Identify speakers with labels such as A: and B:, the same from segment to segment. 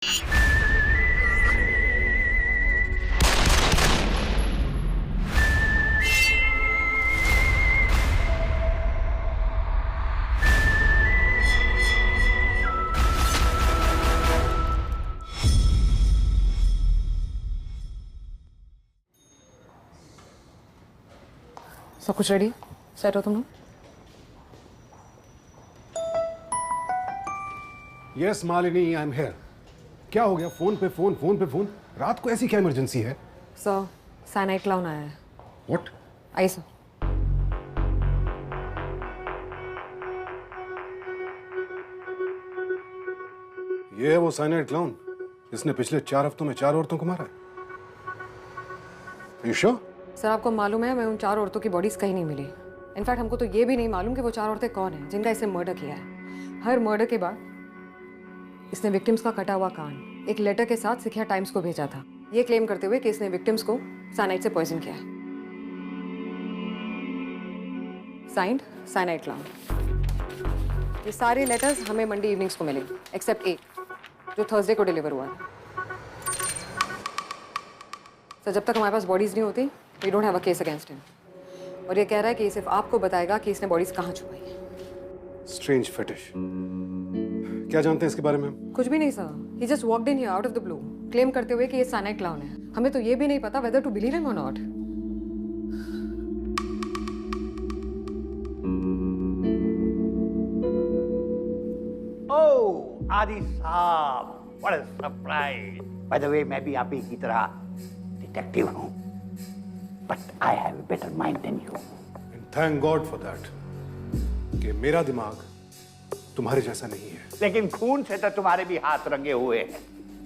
A: सब कुछ ready? Set हो तुम लोग?
B: Yes Malini, I am here. क्या हो गया? फोन पे फोन, फोन पे फोन। रात को ऐसी क्या इमरजेंसी है?
A: सर, साइनाइड क्लाउन आया है।
B: व्हाट?
A: आइए सर।
B: ये है वो साइनाइड क्लाउन जिसने पिछले 4 हफ्तों में 4 औरतों को मारा है। You sure?
A: सर, आपको मालूम है, मैं उन 4 औरतों की बॉडीज कहीं नहीं मिली। इनफैक्ट हमको तो ये भी नहीं मालूम कि वो 4 औरतें कौन हैं जिनका इसने मर्डर किया है। हर मर्डर के बाद इसने विक्टिम्स का कटा हुआ कान एक लेटर के साथ सिखिया टाइम्स को भेजा था, ये क्लेम करते हुए कि इसने विक्टिम्स को साइनाइड से पॉइजन किया है। Signed cyanide clown. ये सारे लेटर्स हमें मंडे इवनिंग्स को मिले, एक्सेप्ट एक जो थर्सडे को डिलीवर हुआ है। सर, जब तक हमारे पास बॉडीज नहीं होती, we don't have a case against him. और ये कह रहा है कि सिर्फ आपको बताएगा कि इसने बॉडीज कहाँ छुपाई है।
B: Strange fetish. क्या जानते हैं इसके बारे में हम?
A: कुछ भी नहीं sir, he just walked in here out of the blue, claim करते हुए कि ये साइनाइड क्लाउन है। हमें तो ये भी नहीं पता वेदर टू बिलीव हिम और not.
C: Oh Adi Sahab, what a surprise. By the way, मैं भी आप ही की तरह डिटेक्टिव हूं, but I have a better mind than you.
B: And thank God for that कि मेरा दिमाग तुम्हारे जैसा नहीं है।
C: लेकिन खून से तो तुम्हारे भी हाथ रंगे हुए हैं,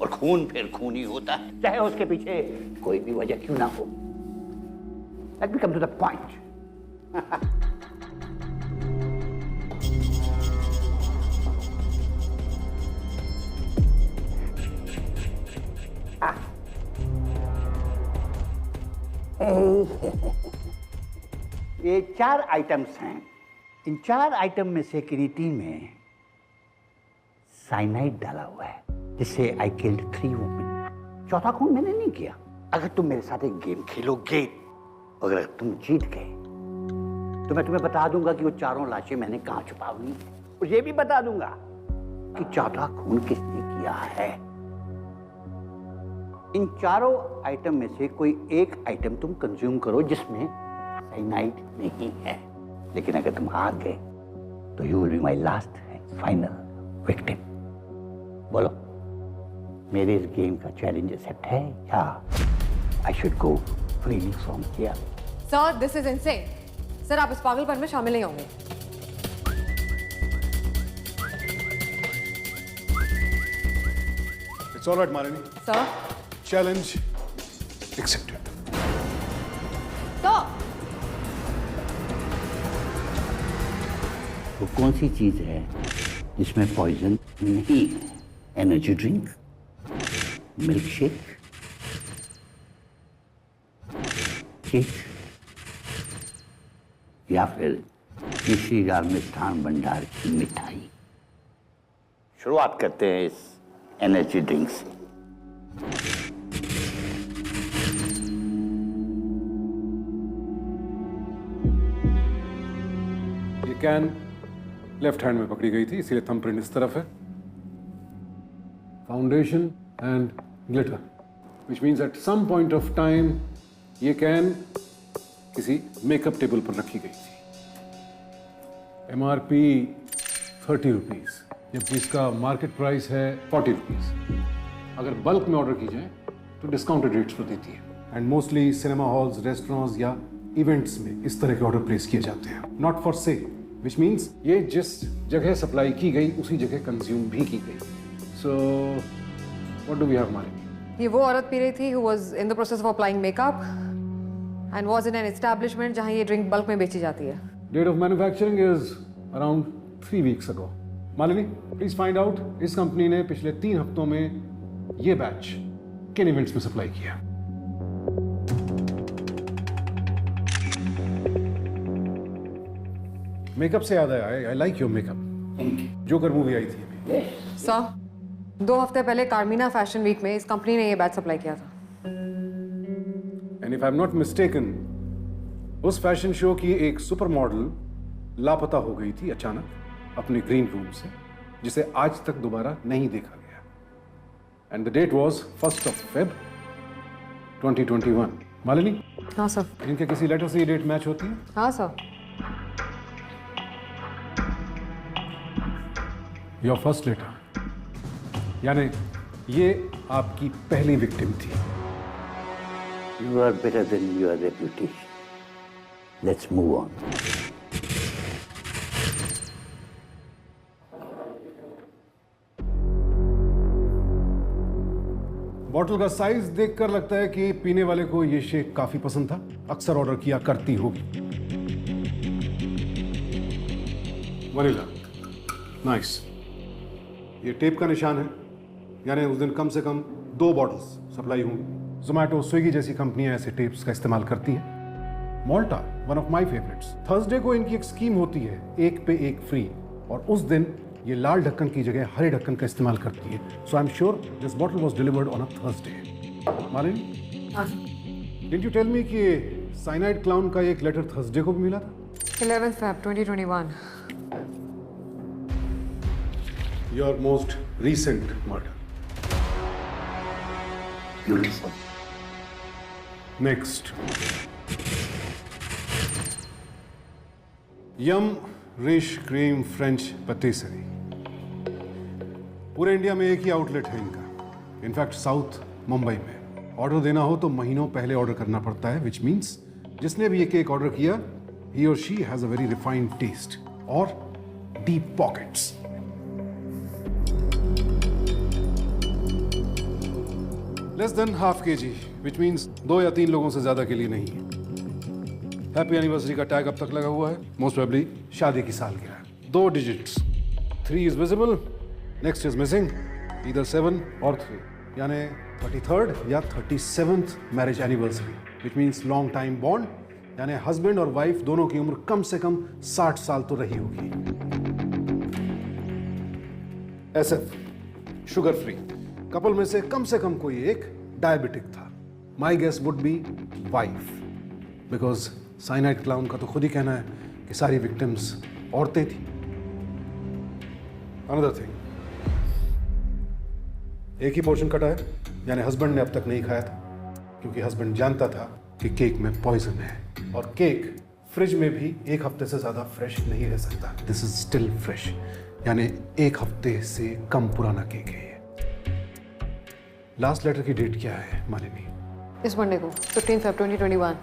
C: और खून फिर खून ही होता है, चाहे उसके पीछे कोई भी वजह क्यों ना हो। Let me come to the point. ये 4 आइटम्स हैं। इन 4 आइटम में से किसी में साइनाइड डाला हुआ है, जिससे आई किल्ड 3 वुमेन। चौथा खून मैंने नहीं किया। अगर तुम मेरे साथ एक गेम खेलोगे, अगर तुम जीत गए, तो मैं तुम्हें बता दूंगा कि वो 4 लाशें मैंने कहां छुपाई, और ये भी बता दूंगा कि चौथा खून किसने किया है। इन 4 आइटम में से कोई एक आइटम तुम कंज्यूम करो जिसमें साइनाइड नहीं है। लेकिन अगर तुम हार गए, तो you will be my last and final victim. बोलो, मेरे इस गेम का चैलेंज एक्सेप्ट है या I should go freely from here?
A: Sir, this is insane. Sir, आप इस पागलपन में शामिल नहीं होंगे।
B: It's alright Malini.
A: Sir,
B: challenge accepted.
A: Sir,
C: वो कौन सी चीज है जिसमें पॉइजन नहीं है? Energy drink, milk shake, cake, या फिर किसी का मिष्ठान भंडार की मिठाई? शुरुआत करते हैं इस एनर्जी ड्रिंक से।
B: ये कैन लेफ्ट हैंड में पकड़ी गई थी, इसीलिए थंबप्रिंट इस तरफ है। Foundation and glitter, which means at some point of time ये कैन किसी मेकअप टेबल पर रखी गई थी। MRP 30 रुपीज, जबकि इसका मार्केट प्राइस है 40 रुपीज। अगर बल्क में ऑर्डर की जाए तो डिस्काउंटेड रेट्स पर देती है। And mostly cinema halls, restaurants या इवेंट्स में इस तरह के ऑर्डर प्लेस किए जाते हैं, not for sale, which means ये जिस जगह सप्लाई की गई उसी जगह कंज्यूम भी की गई। So what do we have Malini?
A: ये वो औरत पी रही थी who was in the process of applying makeup and was in an establishment जहां ये ड्रिंक बल्क में बेची जाती है।
B: Date of manufacturing is around 3 weeks ago. Malini, please find out इस कंपनी ने पिछले 3 हफ्तों में ये बैच किन इवेंट्स में सप्लाई किया। मेकअप से याद आया, I like your makeup. Joker movie आई थी अभी।
A: सर, 2 हफ्ते पहले कार्मिना फैशन वीक में इस कंपनी ने ये बैच सप्लाई किया था।
B: And if I am not mistaken, उस फैशन शो की एक सुपर मॉडल लापता हो गई थी अचानक अपने ग्रीन रूम से, जिसे आज तक दोबारा नहीं देखा गया। And the date was 1 February 2021। Malini,
A: हाँ सर।
B: इनके किसी लेटर से ये डेट मैच होती है?
A: हाँ सर।
B: योर फर्स्ट लेटर, यानी ये आपकी पहली विक्टिम थी।
C: You are better than your reputation. Let's move on.
B: Bottle का साइज देखकर लगता है कि पीने वाले को ये शेक काफी पसंद था, अक्सर ऑर्डर किया करती होगी। Vanilla, nice. ये टेप का निशान है, यानी उस दिन कम से कम 2 बॉटल्स सप्लाई होंगी। जोमैटो, स्विगी जैसी कंपनियां ऐसे टेप्स का इस्तेमाल करती हैं। Malta, one of my favourites, Thursday को इनकी एक स्कीम होती है, 1 पे 1 फ्री, और उस दिन ये लाल ढक्कन की जगह हरे ढक्कन का इस्तेमाल करती है। So I am sure this bottle was delivered on a Thursday. Malini, didn't you tell me कि साइनाइड क्लाउन का एक लेटर थर्सडे को भी मिला था?
A: 11 Feb 2021।
B: Your most recent murder.
C: Beautiful.
B: Next, yum rich cream French patisserie. पूरे India में एक ही आउटलेट है इनका, इनफैक्ट साउथ मुंबई में। ऑर्डर देना हो तो महीनों पहले ऑर्डर करना पड़ता है, विच मीन्स जिसने भी ये केक ऑर्डर किया, ही और she has a very refined taste और deep pockets. Less than ½ kg, which means 2 या 3 लोगों से ज्यादा के लिए नहीं है। हैप्पी एनिवर्सरी का टैग अब तक लगा हुआ है, मोस्ट प्रोबेबली शादी की सालगिरह। 2 digits, 3 is visible, next is missing, either 7 और 3, यानी 33rd या 37th marriage anniversary, which means long time bound, यानी हस्बैंड और वाइफ दोनों की उम्र कम से कम 60 साल तो रही होगी। SF, शुगर फ्री, कपल में से कम कोई एक डायबिटिक था। My guess would be wife, because cyanide clown का तो खुद ही कहना है कि सारी विक्टिम्स औरतें थी। अनदर थिंग, एक ही पोर्शन कटा है, यानी हस्बैंड ने अब तक नहीं खाया था, क्योंकि हस्बैंड जानता था कि केक में पॉइजन है, और केक फ्रिज में भी 1 हफ्ते से ज्यादा फ्रेश नहीं रह सकता। दिस इज स्टिल फ्रेश, यानी 1 हफ्ते से कम पुराना केक है। लास्ट लेटर की डेट क्या है मालिनी?
A: इस मंडे को 15 Feb 2021।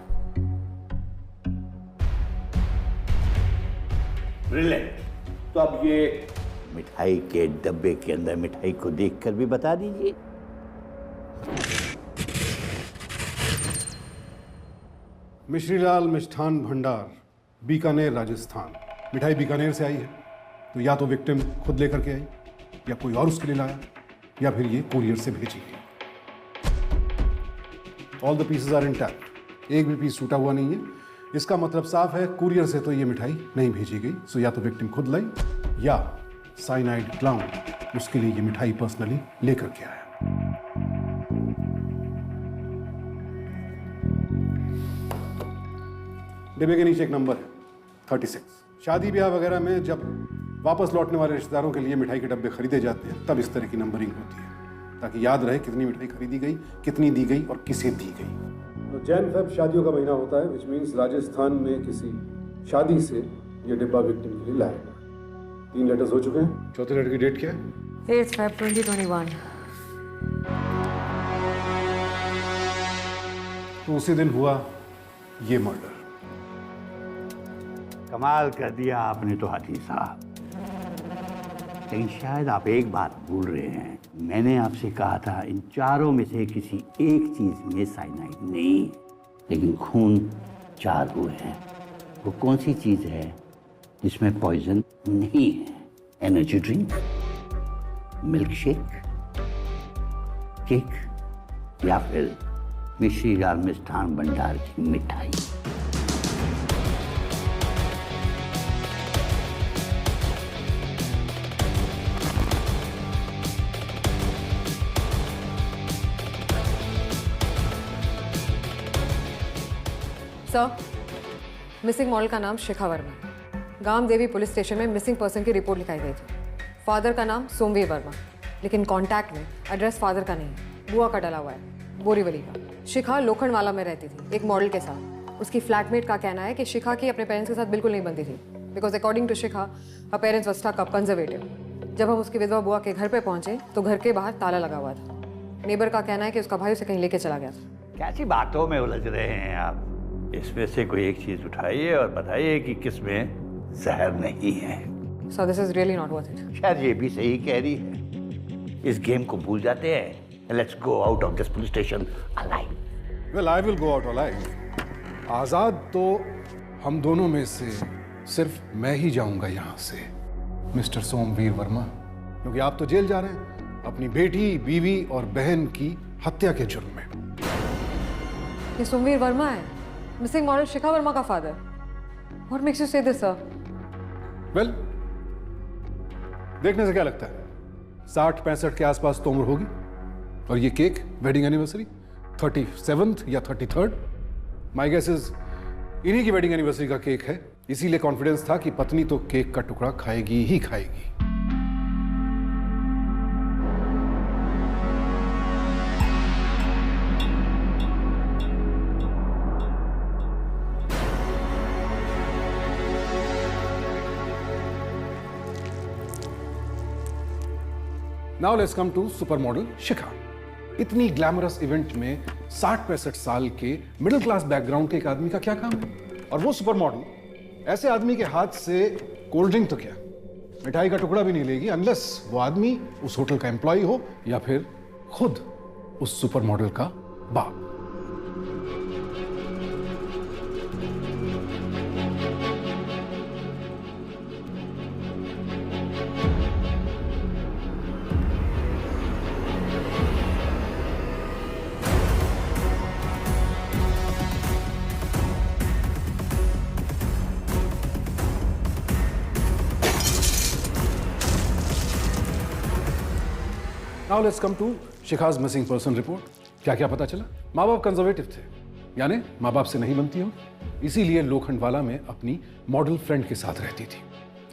C: ब्रिलियंट। तो अब ये मिठाई के डब्बे के अंदर मिठाई को देखकर भी बता दीजिए।
B: मिश्रीलाल मिष्ठान भंडार, बीकानेर, राजस्थान। मिठाई बीकानेर से आई है, तो या तो विक्टिम खुद लेकर के आई, या कोई और उसके लिए लाया, या फिर ये कुरियर से भेजी गई। All the pieces are intact, एक भी पीस टूटा हुआ नहीं है। इसका मतलब साफ है, कुरियर से तो ये मिठाई नहीं भेजी गई। सो या तो विक्टिम खुद लाई, या साइनाइड क्लाउन उसके लिए ये मिठाई पर्सनली लेकर के आया। डिब्बे के नीचे एक नंबर है 36। शादी ब्याह वगैरह में जब वापस लौटने वाले रिश्तेदारों के लिए मिठाई के डब्बे खरीदे जाते हैं, तब इस तरह की नंबरिंग होती है, ताकि याद रहे कितनी मिठाई खरीदी गई, कितनी दी गई और किसे दी गई। तो जैन फेब शादियों का महीना होता है, विच मीन्स राजस्थान में किसी शादी से ये डिब्बा विक्टिम के लिए लाया गया। 3 लेटर्स हो चुके हैं। चौथे लेटर की डेट क्या है?
A: 8 Feb 2021।
B: तो उसी दिन हुआ ये मर्डर।
C: कमाल कर दिया आपने तो हाथी साहब। लेकिन शायद आप एक बात भूल रहे हैं। मैंने आपसे कहा था इन चारों में से किसी एक चीज में साइनाइड नहीं है, लेकिन खून 4 हुए हैं। वो कौन सी चीज है जिसमें पॉइजन नहीं है? Energy drink, milk shake, cake, या फिर मिश्रीलाल मिष्ठान भंडार की मिठाई?
A: सर, मिसिंग मॉडल का नाम शिखा वर्मा। गाम देवी पुलिस स्टेशन में मिसिंग पर्सन की रिपोर्ट लिखाई गई थी। फादर का नाम सोमवीर वर्मा, लेकिन कॉन्टैक्ट में एड्रेस फादर का नहीं है, बुआ का डला हुआ है, बोरीवली का। शिखा लोखंडवाला में रहती थी एक मॉडल के साथ। उसकी फ्लैटमेट का कहना है कि शिखा की अपने पेरेंट्स के साथ बिल्कुल नहीं बनती थी, because according to Shikha her parents were stuck up conservative. जब हम उसकी विधवा बुआ के घर पे पहुंचे तो घर के बाहर ताला लगा हुआ था। नेबर का कहना है कि उसका भाई उसे कहीं लेके चला गया था।
C: कैसी बातों में उलझ रहे हैं आप? इसमें से कोई एक चीज उठाइए और बताइए कि किसमें जहर नहीं है।
A: So this is really not worth it.
C: शायद ये भी सही कह रही है। इस गेम को भूल जाते हैं। Let's go out of this police station alive.
B: Well, I will go out alive. आजाद तो हम दोनों में से सिर्फ मैं ही जाऊंगा यहाँ से, मिस्टर सोमवीर वर्मा, क्योंकि आप तो जेल जा रहे हैं अपनी बेटी, बीवी और बहन की हत्या के जुर्म में।
A: ये सोमवीर वर्मा है, मिसिंग मॉडल शिखा वर्मा का father. What makes you say this, sir?
B: Well, देखने से क्या लगता है 60-65 के आसपास तो उम्र होगी। और ये केक वेडिंग एनिवर्सरी 37th या 33rd, माय गेस इज इन्हीं की वेडिंग एनिवर्सरी का केक है। इसीलिए कॉन्फिडेंस था कि पत्नी तो केक का टुकड़ा खाएगी ही खाएगी। Now let's come to supermodel Shikha. इतनी ग्लैमरस इवेंट में 60-65 साल के मिडिल क्लास बैकग्राउंड के एक आदमी का क्या काम है? और वो सुपर मॉडल ऐसे आदमी के हाथ से कोल्ड ड्रिंक तो क्या, मिठाई का टुकड़ा भी नहीं लेगी अनलेस वो आदमी उस होटल का एम्प्लॉय हो या फिर खुद उस सुपर मॉडल का बाप। Now let's come to Shikha's missing person report. क्या क्या पता चला? माँ बाप कंजर्वेटिव थे, यानी माँ बाप से नहीं बनती हो, इसीलिए लोखंडवाला में अपनी मॉडल फ्रेंड के साथ रहती थी।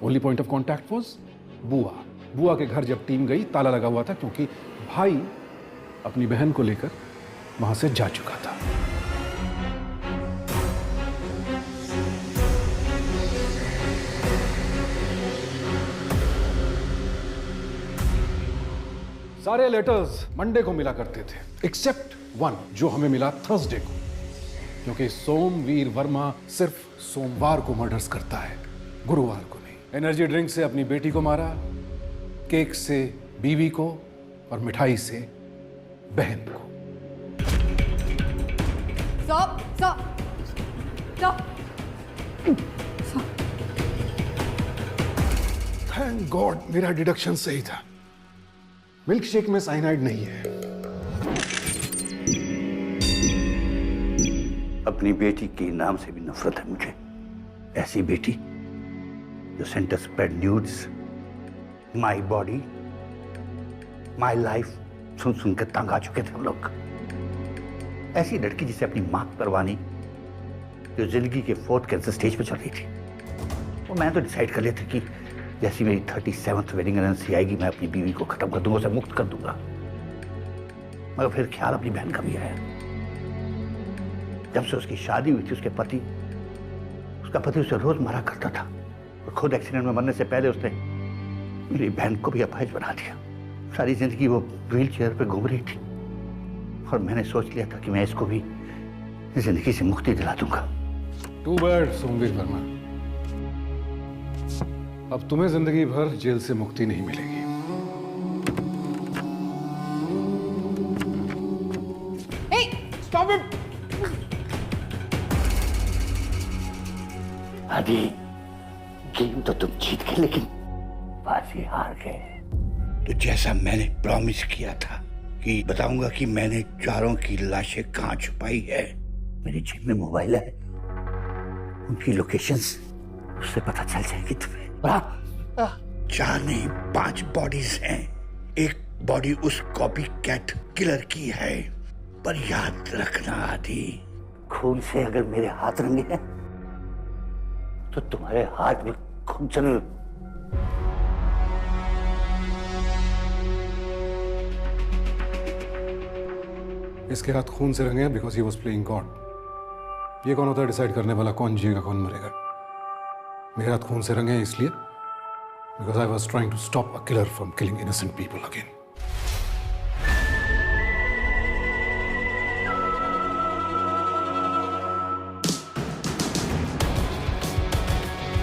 B: Only point of contact was बुआ। बुआ के घर जब टीम गई ताला लगा हुआ था, क्योंकि भाई अपनी बहन को लेकर वहां से जा चुका था। सारे लेटर्स मंडे को मिला करते थे, एक्सेप्ट वन जो हमें मिला थर्सडे को, क्योंकि सोमवीर वर्मा सिर्फ सोमवार को मर्डर्स करता है, गुरुवार को नहीं। एनर्जी ड्रिंक से अपनी बेटी को मारा, केक से बीवी को और मिठाई से बहन को।
A: Stop! Stop! Stop!
B: Thank God मेरा डिडक्शन सही था, मिल्क शेक में साइनाइड नहीं है।
C: अपनी बेटी के नाम से भी नफरत है मुझे। ऐसी बेटी जो sent us spread nudes, my body, my life सुन सुन के तंग आ चुके थे हम लोग। ऐसी लड़की जिसे अपनी मां की परवाह नहीं, जो जिंदगी के 4th कैंसर स्टेज पर चल रही थी। और मैं तो डिसाइड कर लिया था कि जैसी मेरी 37th वेडिंग एनिवर्सरी आएगी मैं अपनी बीवी को खत्म कर दूंगा, उसे मुक्त कर दूंगा। मगर फिर ख्याल अपनी बहन का भी आया। जब से उसकी शादी हुई थी उसका पति उसे रोज मारा करता था, और खुद एक्सीडेंट में मरने से पहले उसने मेरी बहन को भी अपाहिज बना दिया। सारी जिंदगी वो व्हील चेयर पर घूम रही थी, और मैंने सोच लिया था कि मैं इसको भी जिंदगी से मुक्ति दिला दूंगा।
B: टू बैड सोमवीर वर्मा, अब तुम्हें जिंदगी भर जेल से मुक्ति नहीं मिलेगी।
A: Hey! Stop it!
C: आदि गेम तो तुम जीत गए, लेकिन बाजी हार गए। तो जैसा मैंने प्रॉमिस किया था कि बताऊंगा कि मैंने चारों की लाशें कहां छुपाई है, मेरी जेब में मोबाइल है, उनकी लोकेशंस उससे पता चल जाएगी तुम्हें। 4 नहीं 5 बॉडीज हैं। एक बॉडी उस कॉपी कैट किलर की है, पर याद रखना आदि, खून से अगर मेरे हाथ रंगे हैं तो तुम्हारे हाथ में खून चल।
B: इसके हाथ खून से रंगे हैं because he was playing God. ये कौन होता है डिसाइड करने वाला कौन जिएगा कौन मरेगा? मेरे हाथ खून से रंगे हैं इसलिए because I was trying to stop a killer from killing innocent people again.